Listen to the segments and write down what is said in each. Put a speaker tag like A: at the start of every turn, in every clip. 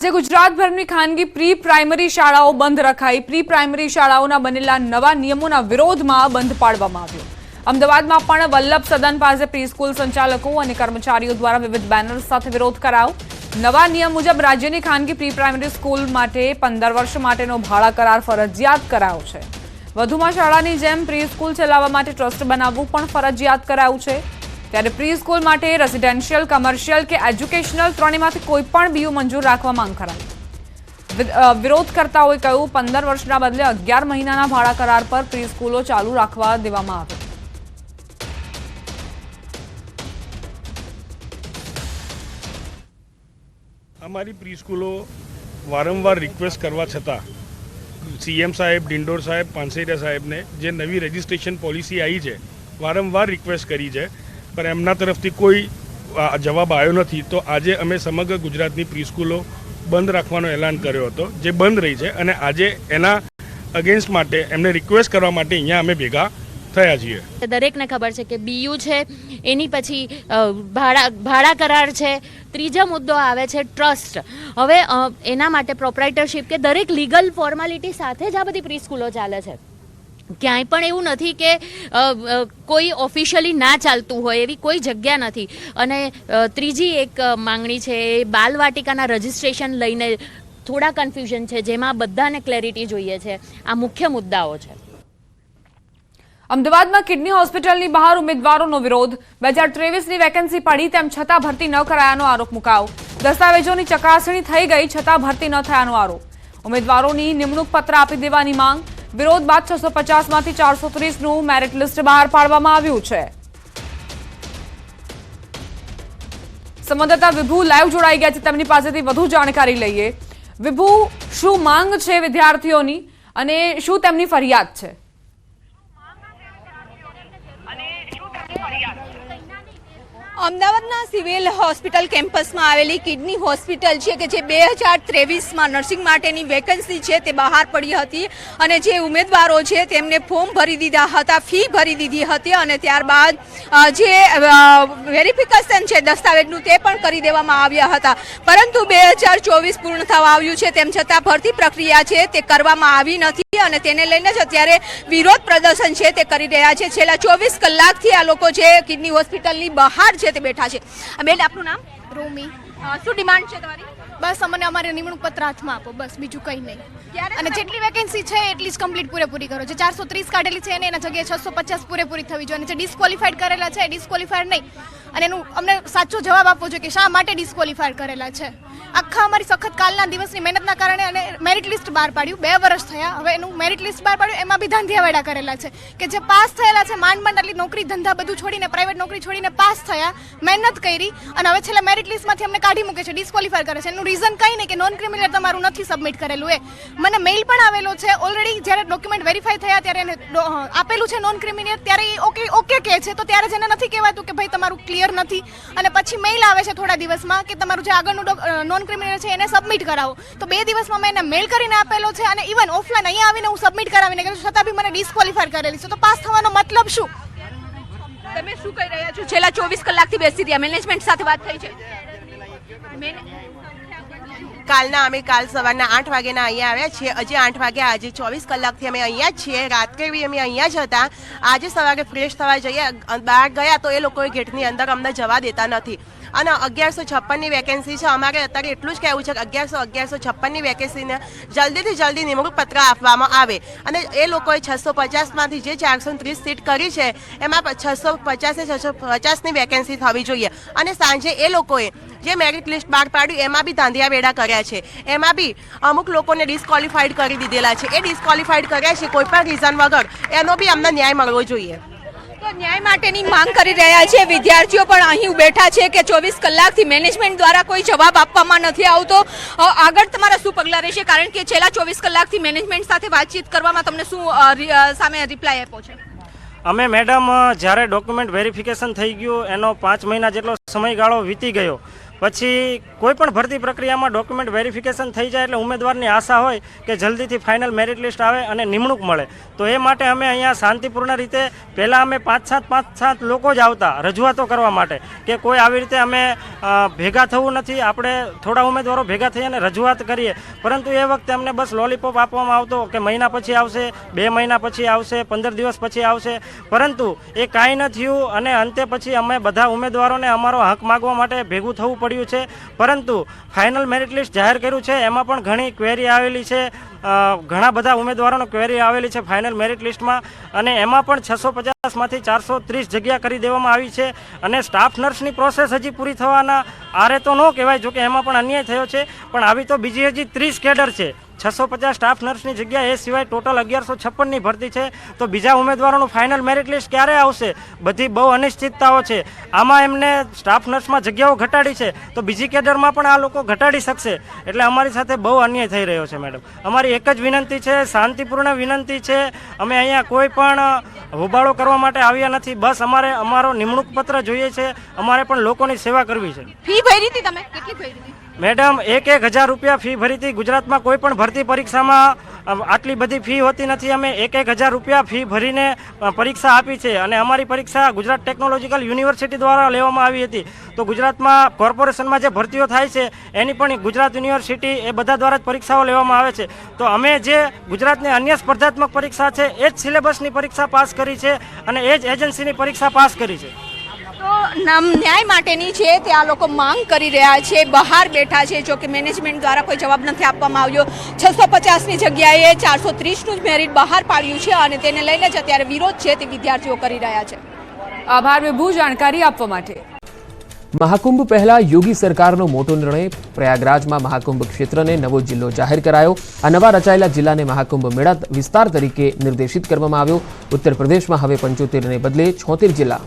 A: જે ગુજરાતભરની ખાનગી pre primary શાળાઓ બંધ રખાઈ। પ્રી પ્રાઇમરી શાળાઓના બનેલા નવા નિયમોના વિરોધમાં બંધ પાડવામાં આવ્યો। અમદાવાદમાં પણ વલ્લભ સદન પાસે પ્રી સ્કૂલ સંચાલકો અને કર્મચારીઓ દ્વારા વિવિધ બેનર્સ સાથે વિરોધ કરાયો। નવા નિયમ મુજબ રાજ્યની ખાનગી પ્રી પ્રાઇમરી સ્કૂલ માટે 15 વર્ષ માટેનો ભાડા કરાર ફરજિયાત કરાયો છે। વધુમાં શાળાની જેમ પ્રી સ્કૂલ ચલાવવા માટે ટ્રસ્ટ બનાવવું પણ ફરજિયાત કરાયું છે। ત્યારે પ્રી સ્કૂલ માટે રેસિડેન્શિયલ, કમર્શિયલ કે એજ્યુકેશનલ ત્રણેયમાંથી કોઈ પણ બીયુ મંજૂર રાખવા માંગ કરાઈ। વિરોધકર્તાઓએ કહ્યું 15 વર્ષના બદલે 11 મહિનાના ભાડા કરાર પર પ્રી સ્કૂલો ચાલુ રાખવા દેવામાં આવે।
B: हमारी प्री स्कूलों वारंवार रिक्वेस्ट करवा छता सीएम साहेब, डिंडोर साहेब, पानसेरिया साहेब ने जे नवी रजिस्ट्रेशन पॉलिसी आई है वारंवार रिक्वेस्ट करी है पर एमना तरफथी कोई जवाब आयो नहीं। तो आज अमे समग्र गुजरातनी प्री स्कूलों बंद राखवानो ऐलान कर्यो हतो जे बंद रही है अने आज एना अगेन्स्ट माटे एमने रिक्वेस्ट करवा माटे अहींया अमे भेगा थया छीए।
C: दरेकने खबर है कि बीयू है एनी पछी भाड़ा करार है। त्रीजा मुद्दो आवे छे ट्रस्ट। हवे एना माटे प्रोप्राइटरशिप के दरेक लीगल फॉर्मालिटी साथे ज आ बधी प्री स्कूलो चाले छे। क्यांय पण एवुं नथी के कोई ऑफिशियली ना चालतुं होय एवी कोई जग्या नथी। अने त्रीजी एक मांगणी छे बालवाटिकाना रजिस्ट्रेशन लईने थोड़ा कन्फ्यूजन छे जेमां बधाने क्लेरिटी जोईए छे। आ मुख्य मुद्दाओ छे।
A: अमदावादમાં કિડની હોસ્પિટલની બહાર ઉમેદવારોનો વિરોધ। 2023ની વેકેન્સી પડી તેમ છતાં ભરતી ન કરાયાનો આરોપ મુકાયો। દસ્તાવેજોની ચકાસણી થઈ ગઈ છતાં ભરતી ન થયાનો આરોપ। ઉમેદવારોની નિમણૂક પત્ર આપી દેવાની માંગ। વિરોધ બાદ 650માંથી 430નું મેરિટ લિસ્ટ બહાર પાડવામાં આવ્યું છે। સંવાદદાતા વિભુ લાઈવ જોડાઈ ગયા છે, તેમની પાસેથી વધુ જાણકારી લઈએ। વિભુ, શું માંગ છે વિદ્યાર્થીઓની અને શું તેમની ફરિયાદ છે?
D: અમદાવાદના સિવિલ હોસ્પિટલ કેમ્પસમાં આવેલી કિડની હોસ્પિટલ છે કે જે 2023માં નર્સિંગ માટેની વેકેન્સી છે તે બહાર પડી હતી અને જે ઉમેદવારો છે તેમને ફોર્મ ભરી દીધા હતા, ફી ભરી દીધી હતી અને ત્યારબાદ જે વેરિફિકેશન છે દસ્તાવેજનું તે પણ કરી દેવામાં આવ્યા હતા। પરંતુ 2024 પૂર્ણ થવા આવ્યું છે તેમ છતાં ભરતી પ્રક્રિયા છે તે કરવામાં આવી નથી અને તેને લઈને જ અત્યારે વિરોધ પ્રદર્શન છે તે કરી રહ્યા છે। છેલ્લા 24 કલાકથી આ લોકો છે કિડની હોસ્પિટલની બહાર છે તે બેઠા છે। બેન, આપનું નામ?
E: રોમી।
D: શું ડિમાન્ડ છે તમારી?
E: બસ અમને અમારે નિમણૂક પત્ર હાથમાં આપો, બસ બીજું કંઈ નહીં। અને જેટલી વેકેન્સી છે એટલી જ કમ્પ્લીટ પૂરેપૂરી કરો। જે 430 કાઢેલી છે એને એના જગ્યાએ 650 પૂરેપૂરી થવી જોઈએ। અને જે ડિસ્ક્વોલિફાઈડ કરેલા છે એ ડિસ્ક્વોલિફાઈડ નહીં અને એનું અમને સાચો જવાબ આપવો જોઈએ કે શા માટે ડિસ્ક્વોલિફાઈડ કરેલા છે। આખા અમારી સખત કાલના દિવસની મહેનતના કારણે અને મેરિટ લિસ્ટ બહાર પાડ્યું, 2 વર્ષ થયા। હવે એનું મેરિટ લિસ્ટ બહાર પાડ્યું એમાં બી ધાંધિયાવાડા કરેલા છે કે જે પાસ થયેલા છે માંડ આટલી નોકરી ધંધા બધું છોડીને પ્રાઇવેટ નોકરી છોડીને પાસ થયા, મહેનત કરી અને હવે છેલ્લે મેરિટ લિસ્ટમાંથી અમને કાઢી મૂકે છે, ડિસ્ક્વોલિફાય કરે છે। એનું રીઝન કંઈ નહીં કે નોન ક્રિમિનલ તમારું નથી સબમિટ કરેલું। મને મેઇલ પણ આવેલો છે ઓલરેડી, જ્યારે ડોક્યુમેન્ટ વેરીફાઈ થયા ત્યારે એને આપેલું છે નોન ક્રિમિનલ, ત્યારે એ ઓકે કહે છે તો ત્યારે જ એને નથી કહેવાતું કે ભાઈ તમારું ક્લિયર નથી। અને પછી મેઇલ આવે છે થોડા દિવસમાં કે તમારું જે આગળનું નોન ક્રિમિનલ છે એને સબમિટ કરાવો। તો 2 દિવસમાં મેં એને મેઇલ કરીને આપેલો છે અને ઇવન ઓફલાઈન અહીંયા આવીને હું સબમિટ કરાવીને ગયું છતાં બી મને ડિસ્ક્વોલિફાય કરેલી છે। તો પાસ થવાનો મતલબ શું?
D: તમે શું કહી રહ્યા છો? છેલ્લા 24 કલાકથી બેસી રહ્યા, મેનેજમેન્ટ સાથે વાત થઈ છે?
F: કાલ સવારના 8 વાગ્યાના અહીંયા આવ્યા છીએ। આજે 8 વાગ્યા, આજે 24 કલાકથી અમે અહીંયા જ છીએ। રાત્રે બી અમે અહીંયા જ હતા। આજે સવારે ફ્રેશ થવા જઈએ બહાર ગયા તો એ લોકોએ ગેટની અંદર અમને જવા દેતા નથી અને 1156ની વેકેન્સી છે। અમારે અત્યારે એટલું જ કહેવું છે કે 1156ની વેકેન્સીને જલ્દીથી જલ્દી નિમણૂક પત્ર આપવામાં આવે અને એ લોકોએ 650માંથી જે 430 સીટ કરી છે એમાં 650ની વેકેન્સી થવી જોઈએ। અને સાંજે એ લોકોએ જે મેરિટ લિસ્ટ બહાર પાડ્યું એમાં બી ધાંધિયાવેડા કર્યા છે, એમાં બી અમુક લોકોને ડિસ્ક્વોલિફાઈડ કરી દીધેલા છે। એ ડિસ્ક્વોલિફાઈડ કર્યા છે કોઈ પણ રીઝન વગર, એનો બી અમને ન્યાય મળવો જોઈએ।
D: તો ન્યાય માટેની માંગ કરી રહ્યા છે વિદ્યાર્થીઓ પણ અહીં બેઠા છે કે 24 કલાકથી મેનેજમેન્ટ દ્વારા કોઈ જવાબ આપવામાં નથી આવતો। આગળ તમારા શું પગલાં રહેશે? કારણ કે છેલ્લા 24 કલાકથી મેનેજમેન્ટ સાથે વાતચીત કરવામાં તમને શું સામે રિપ્લાય આપ્યો છે?
G: અમે મેડમ જ્યારે ડોક્યુમેન્ટ વેરિફિકેશન થઈ ગયું એનો 5 મહિના જેટલો સમયગાળો વીતી ગયો પછી કોઈ પણ ભરતી પ્રક્રિયામાં ડોક્યુમેન્ટ વેરિફિકેશન થઈ જાય એટલે ઉમેદવારની આશા હોય કે જલ્દીથી ફાઇનલ મેરિટ લિસ્ટ આવે અને નિમણૂક મળે. તો એ માટે અમે અહીંયા શાંતિપૂર્ણ રીતે પહેલાં અમે 5-7 લોકો જ આવતા રજૂઆતો કરવા માટે કે કોઈ આવી રીતે અમે ભેગા થવું નથી, આપણે થોડા ઉમેદવારો ભેગા થઈ અને રજૂઆત કરીએ. પરંતુ એ વખતે અમને બસ લોલીપોપ આપવામાં આવતો કે મહિના પછી આવશે, 2 મહિના પછી આવશે, 15 દિવસ પછી આવશે, પરંતુ એ કાંઈ ન થયું અને અંતે પછી અમે બધા ઉમેદવારોને અમારો હક માગવા માટે ભેગું થવું પડ્યું છે. પરંતુ ફાઇનલ મેરિટ લિસ્ટ જાહેર કર્યું છે એમાં પણ ઘણી ક્વેરી આવેલી છે, ઘણા બધા ઉમેદવારોનો ક્વેરી આવેલી છે ફાઇનલ મેરિટ લિસ્ટમાં, અને એમાં પણ 650માંથી 430 જગ્યા કરી દેવામાં આવી છે. અને સ્ટાફ નર્સની પ્રોસેસ હજી પૂરી થવાના આરે તો ન કહેવાય, જોકે એમાં પણ અન્યાય થયો છે, પણ આવી તો બીજી હજી 30 કેડર છે. 650 સ્ટાફ નર્સની જગ્યા એ સિવાય ટોટલ 1156ની ભરતી છે. તો બીજા ઉમેદવારોનું ફાઇનલ મેરિટ લિસ્ટ ક્યારે આવશે? બધી બહુ અનિશ્ચિતતાઓ છે. આમાં એમને સ્ટાફ નર્સમાં જગ્યાઓ ઘટાડી છે તો બીજી કેડરમાં પણ આ લોકો ઘટાડી શકશે. એટલે અમારી સાથે બહુ અન્યાય થઈ રહ્યો છે મેડમ. અમારી એક જ વિનંતી છે, શાંતિપૂર્ણ વિનંતી છે, અમે અહીંયા કોઈ પણ હોબાળો કરવા માટે આવ્યા નથી. બસ અમારે અમારો નિમણૂક પત્ર જોઈએ છે, અમારે પણ લોકોની સેવા કરવી છે.
D: ફી ભરી હતી તમે? કેટલી ભરી હતી
G: મેડમ? 1,000 રૂપિયા ફી ભરી હતી. ગુજરાતમાં કોઈ પણ ભરતી પરીક્ષામાં આટલી બધી ફી હોતી નથી. અમે 1,000 રૂપિયા ફી ભરીને પરીક્ષા આપી છે. અને અમારી પરીક્ષા ગુજરાત ટેકનોલોજીકલ યુનિવર્સિટી દ્વારા લેવામાં આવી હતી. તો ગુજરાતમાં કોર્પોરેશનમાં જે ભરતીઓ થાય છે એની પણ ગુજરાત યુનિવર્સિટી એ બધા દ્વારા જ પરીક્ષાઓ લેવામાં આવે છે. તો અમે જે ગુજરાતની અન્ય સ્પર્ધાત્મક પરીક્ષા છે એ જ સિલેબસની પરીક્ષા પાસ કરી છે અને એ જ એજન્સીની પરીક્ષા પાસ કરી છે.
D: તો ન્યાય માટેની છે તે આ લોકો માંગ કરી રહ્યા છે, બહાર બેઠા છે. જો કે મેનેજમેન્ટ દ્વારા કોઈ જવાબ નથી આપવામાં આવ્યો. 650ની જગ્યાએ 430નું જ મેરિટ બહાર પાડ્યું છે અને તેને લઈને જ અત્યારે વિરોધ છે તે વિદ્યાર્થીઓ કરી રહ્યા છે.
A: આભાર વિભુ જાણકારી આપવા માટે.
H: મહાકુંભ પહેલા યોગી સરકારનો મોટો નિર્ણય. પ્રયાગરાજમાં મહાકુંભ ક્ષેત્રને નવો જિલ્લો જાહેર કરાયો. આ નવા રચાયેલા જિલ્લાને મહાકુંભ મેળા વિસ્તાર તરીકે નિર્દેશિત કરવામાં આવ્યો. ઉત્તર પ્રદેશમાં હવે 75ને બદલે 76 જિલ્લા.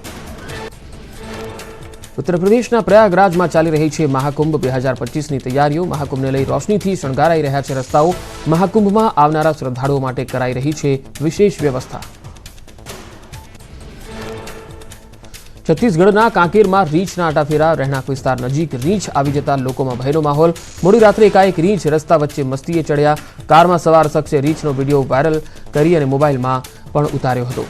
H: ઉત્તર પ્રદેશના પ્રયાગરાજમાં ચાલી રહી છે મહાકુંભ 2025ની તૈયારીઓ. મહાકુંભને લઈ રોશનીથી શણગારાઈ રહ્યા છે રસ્તાઓ. મહાકુંભમાં આવનારા શ્રદ્ધાળુઓ માટે કરાઈ રહી છે વિશેષ વ્યવસ્થા. છત્તીસગઢના કાંકેરમાં રીંછના આટાફેરા. રહેણાંક વિસ્તાર નજીક રીંછ આવી જતા લોકોમાં ભયનો માહોલ. મોડી રાત્રે એકાએક રીંછ રસ્તા વચ્ચે મસ્તીએ ચડ્યા. કારમાં સવાર શખ્સે રીંછનો વિડીયો વાયરલ કરી અને મોબાઈલમાં પણ ઉતાર્યો હતો.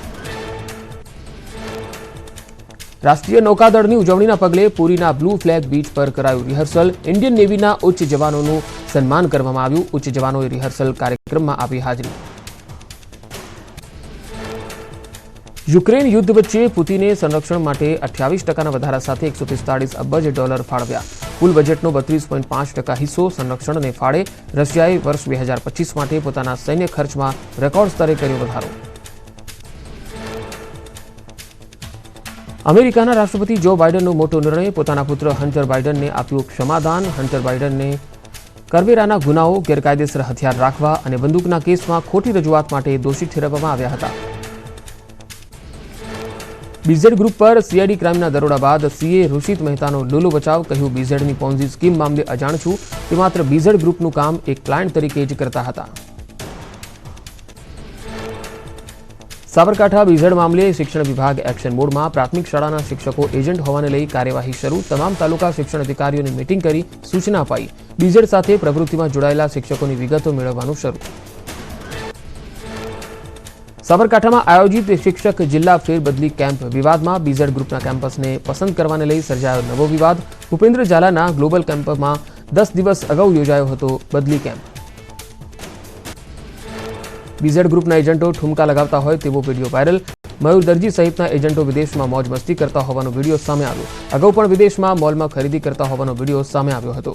H: રાષ્ટ્રીય નૌકાદળની ઉજવણીના પગલે પુરીના બ્લુ ફ્લેગ બીચ પર કરાયું રિહર્સલ. ઇન્ડિયન નેવીના ઉચ્ચ જવાનોનું સન્માન કરવામાં આવ્યું. ઉચ્ચ જવાનોએ રિહર્સલ કાર્યક્રમમાં આપી હાજરી. યુક્રેન યુદ્ધ વચ્ચે પુતિને સંરક્ષણ માટે 28%ના વધારા સાથે $145 અબજ ફાળવ્યા. કુલ બજેટનો 32.5% હિસ્સો સંરક્ષણને ફાળે. રશિયાએ વર્ષ 2025 માટે પોતાના સૈન્ય ખર્ચમાં રેકોર્ડ સ્તરે કર્યો વધારો. અમેરિકાના રાષ્ટ્રપતિ જો બાઇડનનો મોટો નિર્ણય. પોતાના પુત્ર હન્ટર બાઇડનને આપ્યું ક્ષમાદાન. હન્ટર બાઇડનને કરવેરાના ગુનાઓ, ગેરકાયદેસર હથિયાર રાખવા અને બંદૂકના કેસમાં ખોટી રજૂઆત માટે દોષિત ઠેરવવામાં આવ્યા હતા. બીઝેડ ગ્રુપ પર સીઆઈડી ક્રાઇમના દરોડા બાદ સીએ ઋષિત મહેતાનો લોલો બચાવ. કહ્યું, બીઝેડની પોન્ઝી સ્કીમ મામલે અજાણ છું. તે માત્ર બીઝેડ ગ્રુપનું કામ એક ક્લાયન્ટ તરીકે જ કરતા હતા. સાબરકાંઠા બીઝેડ મામલે શિક્ષણ વિભાગ એક્શન મોડમાં. પ્રાથમિક શાળાના શિક્ષકો એજન્ટ હોવાને લઈ કાર્યવાહી શરૂ. તમામ તાલુકા શિક્ષણ અધિકારીઓની મીટિંગ કરી સૂચના અપાઈ. બીઝેડ સાથે પ્રવૃત્તિમાં જોડાયેલા શિક્ષકોની વિગતો મેળવવાનું શરૂ. સાબરકાંઠામાં આયોજિત શિક્ષક જિલ્લા ફેરબદલી કેમ્પ વિવાદમાં. બીઝેડ ગ્રુપના કેમ્પસને પસંદ કરવાને લઈ સર્જાયો નવો વિવાદ. ભૂપેન્દ્ર ઝાલાના ગ્લોબલ કેમ્પમાં 10 દિવસ અગાઉ યોજાયો હતો બદલી કેમ્પ. બીઝેડ ગ્રુપના એજન્ટો ઠુમકા લગાવતા હોય તેવો વિડીયો વાયરલ. મયુર દરજી સહિતના એજન્ટો વિદેશમાં મોજ મસ્તી કરતા હોવાનો વિડીયો સામે આવ્યો. અગાઉ પણ વિદેશમાં મોલમાં ખરીદી કરતા હોવાનો વિડીયો સામે આવ્યો હતો.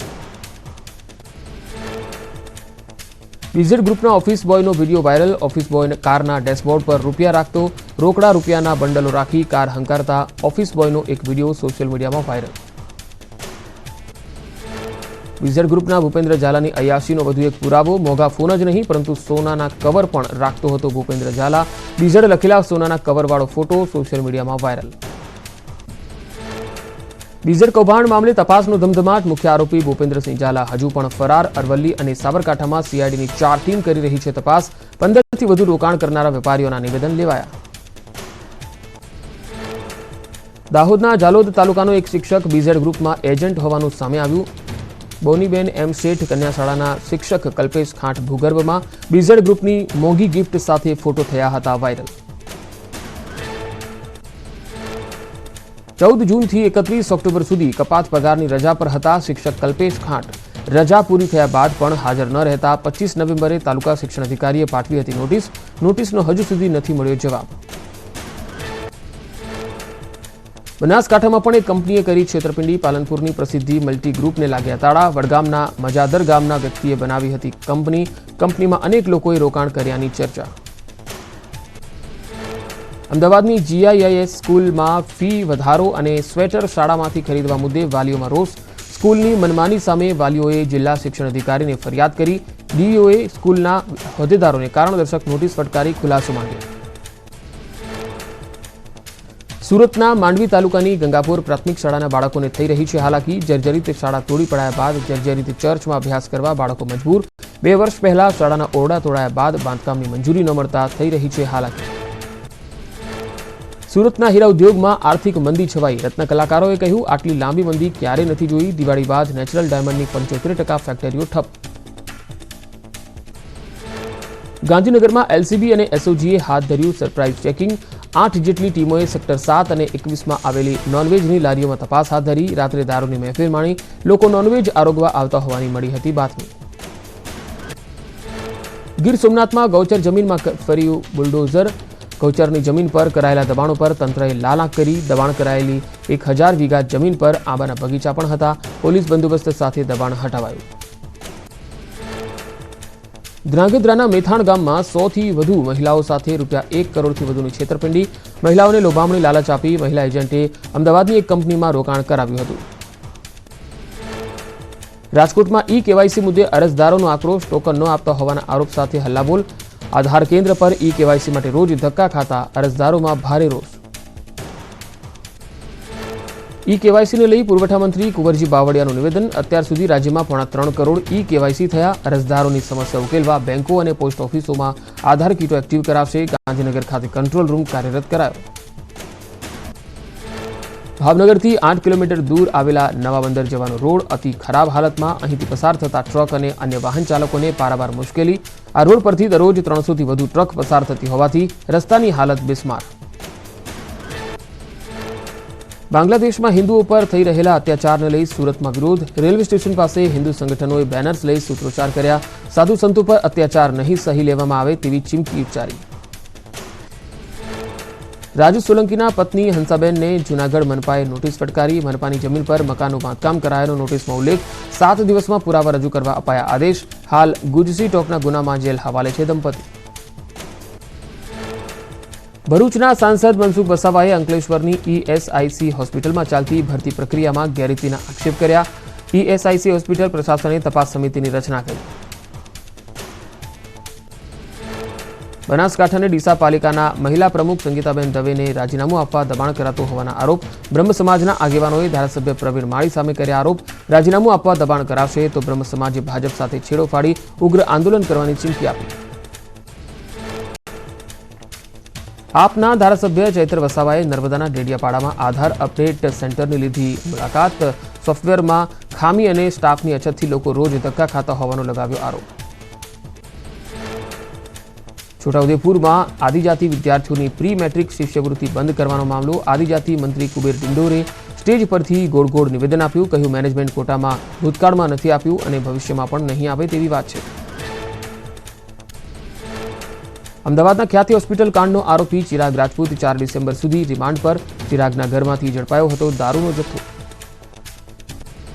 H: બીઝેડ ગ્રુપના ઓફિસ બોયનો વિડીયો વાયરલ. ઓફિસ બોય કારના ડેશબોર્ડ પર રૂપિયા રાખતો. રોકડા રૂપિયાના બંડલો રાખી કાર હંકારતા ઓફિસ બોયનો એક વિડીયો સોશિયલ મીડિયામાં વાયરલ. બીઝેડ ગ્રુપના ભૂપેન્દ્ર ઝાલાની અયાશીનો વધુ એક પુરાવો. મોંઘા ફોન જ નહીં પરંતુ સોનાના કવર પણ રાખતો હતો ભૂપેન્દ્ર ઝાલા. બીઝેડ લખેલા સોનાના કવરવાળો ફોટો સોશિયલ મીડિયામાં વાયરલ. બીઝેડ કૌભાંડ મામલે તપાસનો ધમધમાટ. મુખ્ય આરોપી ભૂપેન્દ્રસિંહ ઝાલા હજુ પણ ફરાર. અરવલ્લી અને સાબરકાંઠામાં સીઆઈડીની 4 ટીમ કરી રહી છે તપાસ. 15થી વધુ રોકાણ કરનારા વેપારીઓના નિવેદન લેવાયા. દાહોદના જાલોદ તાલુકાનો એક શિક્ષક બીઝેડ ગ્રુપમાં એજન્ટ હોવાનું સામે આવ્યું. બોનીબેન એમ શેઠ કન્યા શાળાના શિક્ષક કલ્પેશ ખાંટ ભૂગર્ભમાં બીઝેડ ગ્રુપની મોંઘી ગિફ્ટ સાથે ફોટો થયા હતા વાયરલ. 14 જૂનથી 31 ઓક્ટોબર સુધી કપાત પગારની રજા પર હતા શિક્ષક કલ્પેશ ખાંટ. રજા પૂરી થયા બાદ પણ હાજર ન રહેતા 25 નવેમ્બરે તાલુકા શિક્ષણ અધિકારીએ પાઠવી હતી નોટિસ. નોટિસનો હજુ સુધી નથી મળ્યો જવાબ. બનાસકાંઠામાં પણ એક કંપનીએ કરી છેતરપિંડી. પાલનપુરની પ્રસિદ્ધિ મલ્ટી ગ્રુપને લાગ્યા તાળા. વડગામના મજાદર ગામના વ્યક્તિએ બનાવી હતી કંપની. કંપનીમાં અનેક લોકોએ રોકાણ કર્યાની ચર્ચા. અમદાવાદની GIIS સ્કૂલમાં ફી વધારો અને સ્વેટર શાળામાંથી ખરીદવા મુદ્દે વાલીઓમાં રોષ. સ્કૂલની મનમાની સામે વાલીઓએ જિલ્લા શિક્ષણ અધિકારીને ફરિયાદ કરી. DOએ સ્કૂલના હોદ્દેદારોને કારણદર્શક નોટિસ ફટકારી ખુલાસો માંગ્યો. સુરતના માંડવી તાલુકાની ગંગાપુર પ્રાથમિક શાળાના બાળકોને થઈ રહી છે હાલાકી. જર્જરિત શાળા તોડી પડાયા બાદ જર્જરિત ચર્ચમાં અભ્યાસ કરવા બાળકો મજબૂર. 2 વર્ષ પહેલા શાળાના ઓરડા તોડાયા બાદ બાંધકામની મંજૂરી ન મળતા થઈ રહી છે હાલાકી. સુરતના હીરા ઉદ્યોગમાં આર્થિક મંદી છવાઈ. રત્ન કલાકારોએ કહ્યું, આટલી લાંબી મંદી ક્યારે નથી જોઈ. દિવાળી બાદ નેચરલ ડાયમંડની 75% ફેક્ટરીઓ ઠપ. ગાંધીનગરમાં LCB અને SOGએ હાથ ધર્યું સરપ્રાઇઝ ચેકિંગ. 8 જેટલી ટીમોએ સેક્ટર 7 અને 21માં આવેલી નોનવેજની લારીઓમાં તપાસ હાથ ધરી. રાત્રે દારૂની મહેફિલ માણી. લોકો નોનવેજ આરોગવા આવતા હોવાની મળી હતી બાતમી. ગીર સોમનાથમાં ગૌચર જમીનમાં ફર્યું બુલડોઝર. ગૌચરની જમીન પર કરાયેલા દબાણો પર તંત્રએ લાલ આંખ કરી. દબાણ કરાયેલી 1000 વીઘા જમીન પર આંબાના બગીચા પણ હતા. પોલીસ બંદોબસ્ત સાથે દબાણ હટાવાયું. ધ્રાંગધ્રાના મેથાણ ગામમાં 100થી વધુ મહિલાઓ સાથે ₹1 કરોડથી વધુની છેતરપિંડી. મહિલાઓને લોભામણી લાલચ આપી મહિલા એજન્ટે અમદાવાદની એક કંપનીમાં રોકાણ કરાવ્યું હતું. રાજકોટમાં eKYC મુદ્દે અરજદારોનો આક્રોશ. ટોકન ન આપતા હોવાના આરોપ સાથે હલ્લાબોલ. આધાર કેન્દ્ર પર eKYC માટે રોજ ધક્કા ખાતા અરજદારોમાં ભારે રોષ. eKYCને લઈ પુરવઠા મંત્રી કુંવરજી બાવળિયાનું નિવેદન. અત્યાર સુધી રાજ્યમાં 3.5 કરોડ eKYC થયા. અરજદારોની સમસ્યા ઉકેલવા બેંકો અને પોસ્ટ ઓફિસોમાં આધાર કીટો એક્ટિવ કરાવશે. ગાંધીનગર ખાતે કંટ્રોલ રૂમ કાર્યરત કરાયો. ભાવનગરથી 8 કિલોમીટર દૂર આવેલા નવા બંદર જવાનો રોડ અતિ ખરાબ હાલતમાં. અહીંથી પસાર થતા ટ્રક અને અન્ય વાહન ચાલકોને પારાવાર મુશ્કેલી. આ રોડ પરથી દરરોજ 300થી વધુ ટ્રક પસાર થતી હોવાથી રસ્તાની હાલત બિસ્માર. બાંગ્લાદેશમાં હિન્દુઓ પર થઈ રહેલા અત્યાચારને લઈ સુરતમાં વિરોધ. રેલવે સ્ટેશન પાસે હિન્દુ સંગઠનોએ બેનર્સ લઈ સૂત્રોચ્ચાર કર્યા. સાધુ સંતો પર અત્યાચાર નહીં સહી લેવામાં આવે તેવી ચીમકી ઉચ્ચારી. રાજુ સોલંકીના પત્ની હંસાબેનને જૂનાગઢ મનપાએ નોટિસ ફટકારી. મનપાની જમીન પર મકાનનું બાંધકામ કરાયાનો નોટિસમાં ઉલ્લેખ. 7 દિવસમાં પુરાવા રજૂ કરવા અપાયા આદેશ. હાલ ગુજસી ટોકના ગુનામાં જેલ હવાલે છે દંપતી. ભરૂચના સાંસદ મનસુખ વસાવાએ અંકલેશ્વરની ESIC હોસ્પિટલમાં ચાલતી ભરતી પ્રક્રિયામાં ગેરરીતિના આક્ષેપ કર્યા. ESIC હોસ્પિટલ પ્રશાસને તપાસ સમિતિની રચના કરી. બનાસકાંઠાની ડીસા પાલિકાના મહિલા પ્રમુખ સંગીતાબેન દવેને રાજીનામું આપવા દબાણ કરાતું હોવાના આરોપ. બ્રહ્મ સમાજના આગેવાનોએ ધારાસભ્ય પ્રવીણ માળી સામે કર્યા આરોપ. રાજીનામું આપવા દબાણ કરાશે તો બ્રહ્મ સમાજે ભાજપ સાથે છેડો ફાડી ઉગ્ર આંદોલન કરવાની ચીમકી આપી. આપના ધારાસભ્ય ચૈત્ર વસાવાએ નર્મદાના ડેડિયાપાડામાં આધાર અપડેટ સેન્ટરની લીધી મુલાકાત. સોફ્ટવેરમાં ખામી અને સ્ટાફની અછતથી લોકો રોજ ધક્કા ખાતા હોવાનો લગાવ્યો આરોપ. છોટાઉદેપુરમાં આદિજાતિ વિદ્યાર્થીઓની પ્રી મેટ્રિક શિષ્યવૃત્તિ બંધ કરવાનો મામલો. આદિજાતિ મંત્રી કુબેર ડિંડોરે સ્ટેજ પરથી ગોળ ગોળ નિવેદન આપ્યું. કહ્યું, મેનેજમેન્ટ કોટામાં ભૂતકાળમાં નથી આપ્યું અને ભવિષ્યમાં પણ નહીં આવે તેવી વાત છે. અમદાવાદના ખ્યાતિ હોસ્પિટલ કાંડનો આરોપી ચિરાગ રાજપૂત 4 ડિસેમ્બર સુધી રિમાન્ડ પર. ચિરાગના ઘરમાંથી ઝડપાયો હતો દારૂનો જથ્થો.